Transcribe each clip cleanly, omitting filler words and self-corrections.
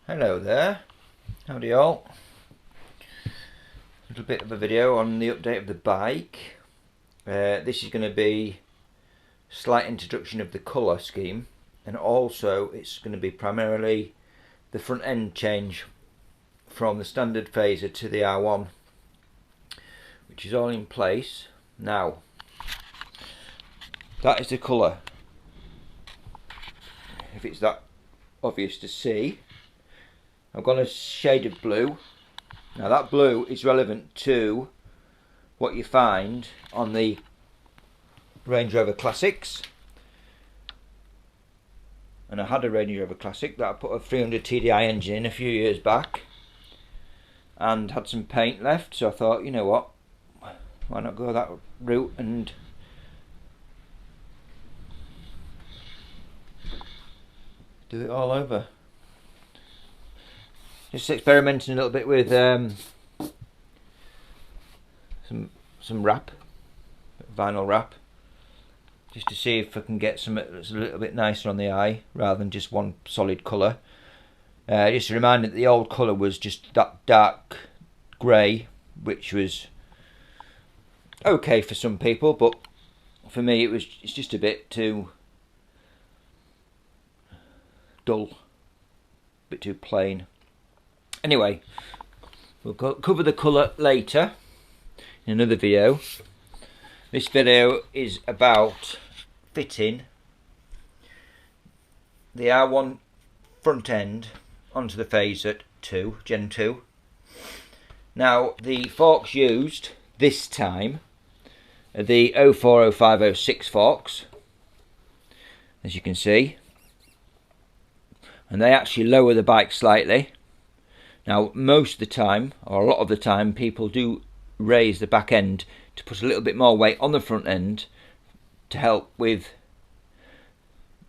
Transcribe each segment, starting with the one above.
Hello there, howdy all. A little bit of a video on the update of the bike. This is going to be a slight introduction of the colour scheme, and also it's going to be primarily the front end change from the standard Fazer to the R1, which is all in place now. That is the colour, if it's that obvious to see. I've got a shade of blue. Now that blue is relevant to what you find on the Range Rover Classics. And I had a Range Rover Classic that I put a 300 TDI engine in a few years back and had some paint left, so I thought, you know what, why not go that route and do it all over. Just experimenting a little bit with some wrap, vinyl wrap, just to see if I can get something that's a little bit nicer on the eye rather than just one solid colour. Just a reminder that the old colour was just that dark grey, which was okay for some people, but for me it's just a bit too dull, a bit too plain. Anyway, we'll cover the colour later in another video. This video is about fitting the R1 front end onto the Fazer 2, Gen 2. Now, the forks used this time are the 04, 05, 06 forks, as you can see, and they actually lower the bike slightly. Now, most of the time, or a lot of the time, people do raise the back end to put a little bit more weight on the front end to help with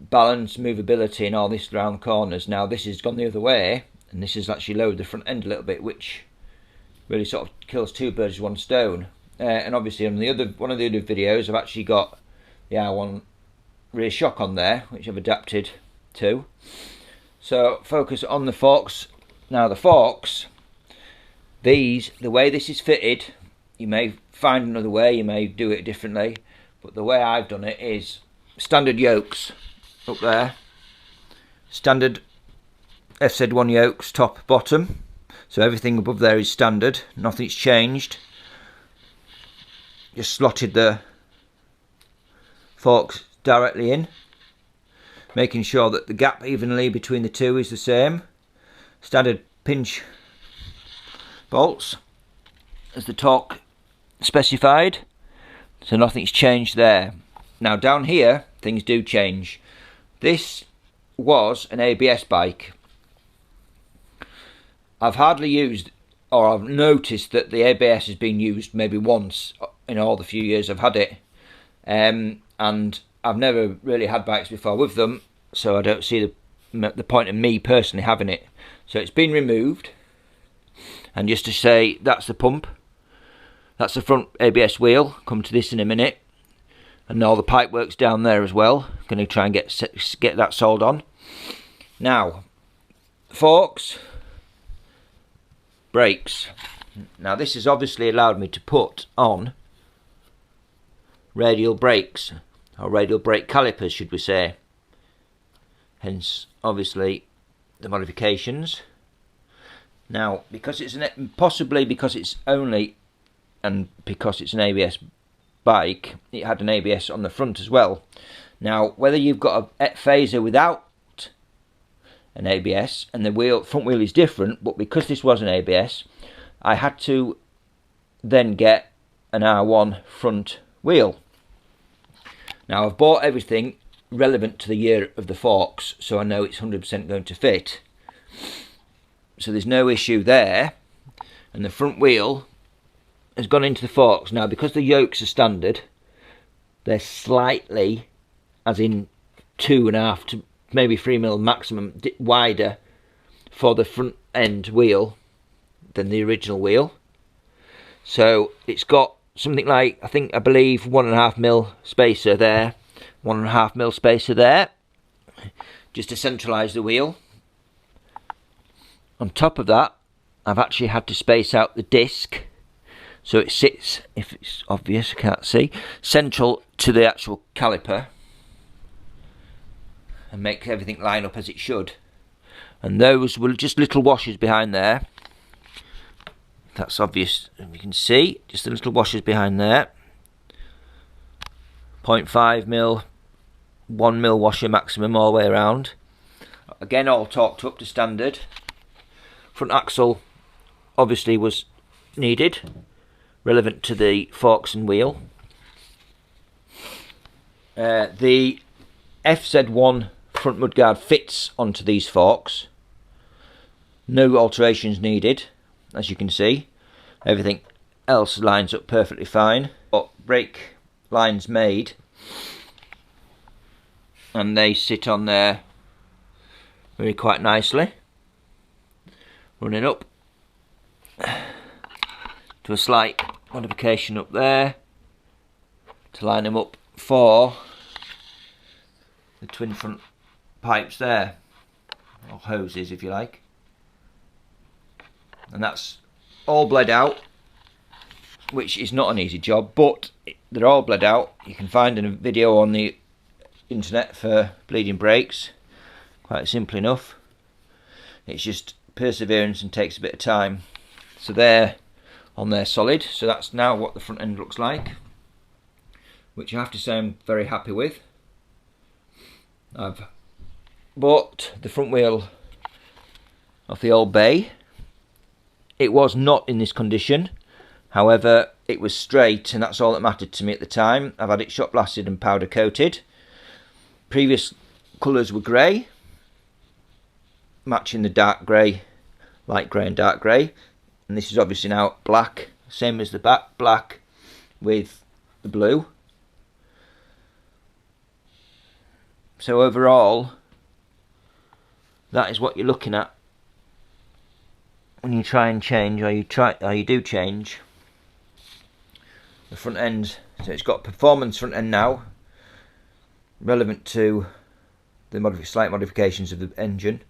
balance, movability and all this around corners. Now this has gone the other way, and this has actually lowered the front end a little bit, which really sort of kills two birds with one stone. And obviously on one of the other videos I've actually got the R1 rear shock on there, which I've adapted to. So focus on the forks. Now the forks, the way this is fitted, you may find another way, you may do it differently, but the way I've done it is standard yokes up there, standard FZ1 yokes, top, bottom, so everything above there is standard, nothing's changed. Just slotted the forks directly in, making sure that the gap evenly between the two is the same. Standard pinch bolts as the torque specified, so nothing's changed there. Now down here things do change. This was an ABS bike. I've hardly used, or I've noticed that the ABS has been used maybe once in all the few years I've had it, and I've never really had bikes before with them, so I don't see the point of me personally having it. So it's been removed, and just to say, that's the pump, that's the front ABS wheel, come to this in a minute, and all the pipe work's down there as well. Going to try and get that sold on. Now, forks, brakes. Now this has obviously allowed me to put on radial brakes, or radial brake calipers should we say, hence obviously the modifications. Now, because it's possibly because it's only, and because it's an ABS bike, it had an ABS on the front as well. Now, whether you've got a Fazer without an ABS and the front wheel is different, but because this was an ABS, I had to then get an R1 front wheel. Now, I've bought everything relevant to the year of the forks, so I know it's 100% going to fit, so there's no issue there. And the front wheel has gone into the forks. Now, because the yokes are standard, they're slightly, as in 2.5 to maybe 3 mil maximum wider for the front end wheel than the original wheel. So it's got something like, I believe 1.5 mil spacer there, 1.5 mil spacer there, just to centralise the wheel. On top of that, I've actually had to space out the disc so it sits, if it's obvious, I can't see, central to the actual caliper and make everything line up as it should. And those were just little washers behind there. That's obvious, you can see, just the little washers behind there. 0.5mm, 1mm washer maximum all the way around. Again, all torqued up to standard. Front axle obviously was needed, relevant to the forks and wheel. The FZ1 front mudguard fits onto these forks. No alterations needed, as you can see. Everything else lines up perfectly fine. But brake lines made, and they sit on there very quite nicely, running up to a slight modification up there to line them up for the twin front pipes there, or hoses if you like. And that's all bled out, which is not an easy job, but they're all bled out. You can find a video on the internet for bleeding brakes, quite simple enough. It's just perseverance and takes a bit of time. So they're on there solid, so that's now what the front end looks like, which I have to say I'm very happy with. I've bought the front wheel off the old bay. It was not in this condition, however it was straight, and that's all that mattered to me at the time. I've had it shot blasted and powder coated. Previous colours were grey, matching the dark grey, light grey and dark grey, and this is obviously now black, same as the back, black with the blue. So overall, that is what you're looking at when you try and change, or you do change the front end. So it's got performance front end now, relevant to the slight modifications of the engine,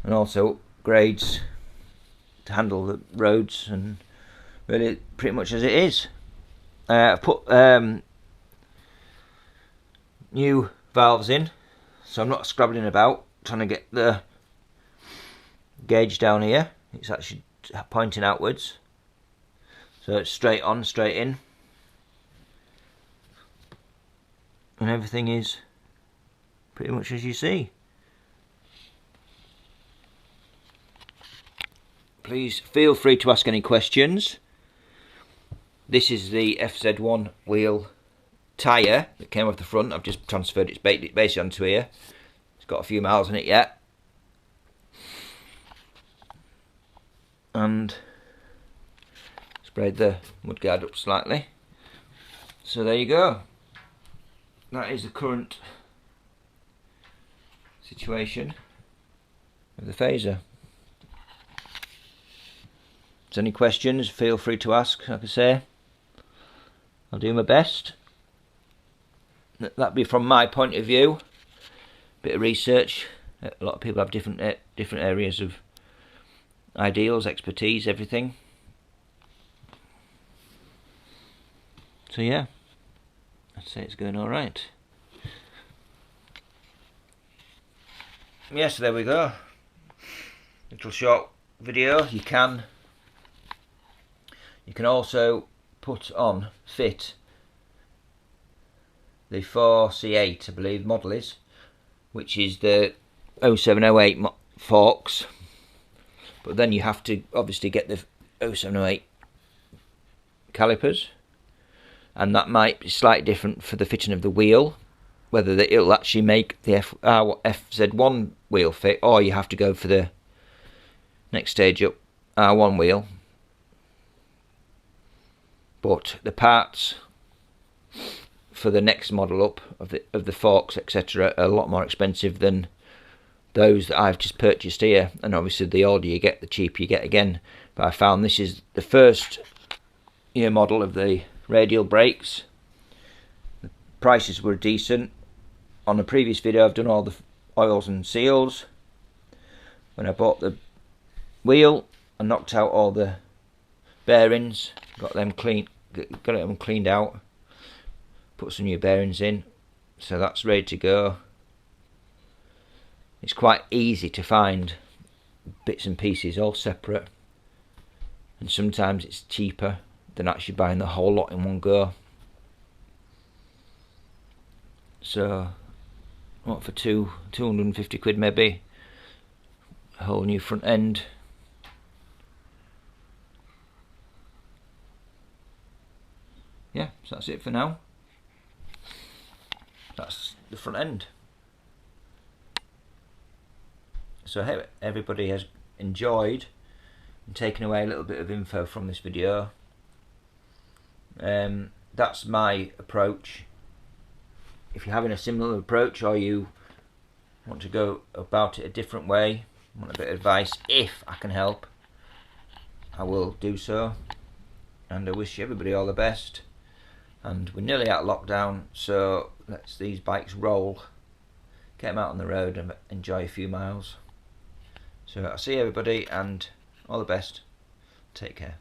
and also grades to handle the roads, and really pretty much as it is. I've put new valves in, so I'm not scrabbling about trying to get the gauge down here. It's actually pointing outwards, so it's straight on, straight in, and everything is pretty much as you see. Please feel free to ask any questions. This is the FZ1 wheel tyre that came off the front. I've just transferred its base onto here. It's got a few miles on it yet. And sprayed the mudguard up slightly. So there you go. That is the current situation of the Fazer. If there's any questions, feel free to ask. Like I say, I'll do my best. That'd be from my point of view. Bit of research. A lot of people have different areas of ideals, expertise, everything. So yeah, I'd say it's going all right. Yes, there we go. Little short video. You can also fit the 4C8, I believe the model is, which is the 0708 forks, but then you have to obviously get the 0708 calipers, and that might be slightly different for the fitting of the wheel, whether it'll actually make the FZ1 wheel fit, or you have to go for the next stage up, R1 wheel. But the parts for the next model up of the forks, etc., are a lot more expensive than those that I've just purchased here. And obviously the older you get, the cheaper you get again. But I found this is the first year model of the radial brakes. The prices were decent. On a previous video I've done all the oils and seals. When I bought the wheel. I knocked out all the bearings, got them cleaned out, put some new bearings in, so that's ready to go. It's quite easy to find bits and pieces all separate, and sometimes it's cheaper than actually buying the whole lot in one go. So what, for 250 quid maybe, a whole new front end. Yeah, so that's it for now. That's the front end. So I hope everybody has enjoyed and taken away a little bit of info from this video. That's my approach. If you're having a similar approach, or you want to go about it a different way, want a bit of advice, if I can help, I will do so. And I wish everybody all the best. And we're nearly out of lockdown, so let's these bikes roll, get them out on the road and enjoy a few miles. So I'll see everybody, and all the best. Take care.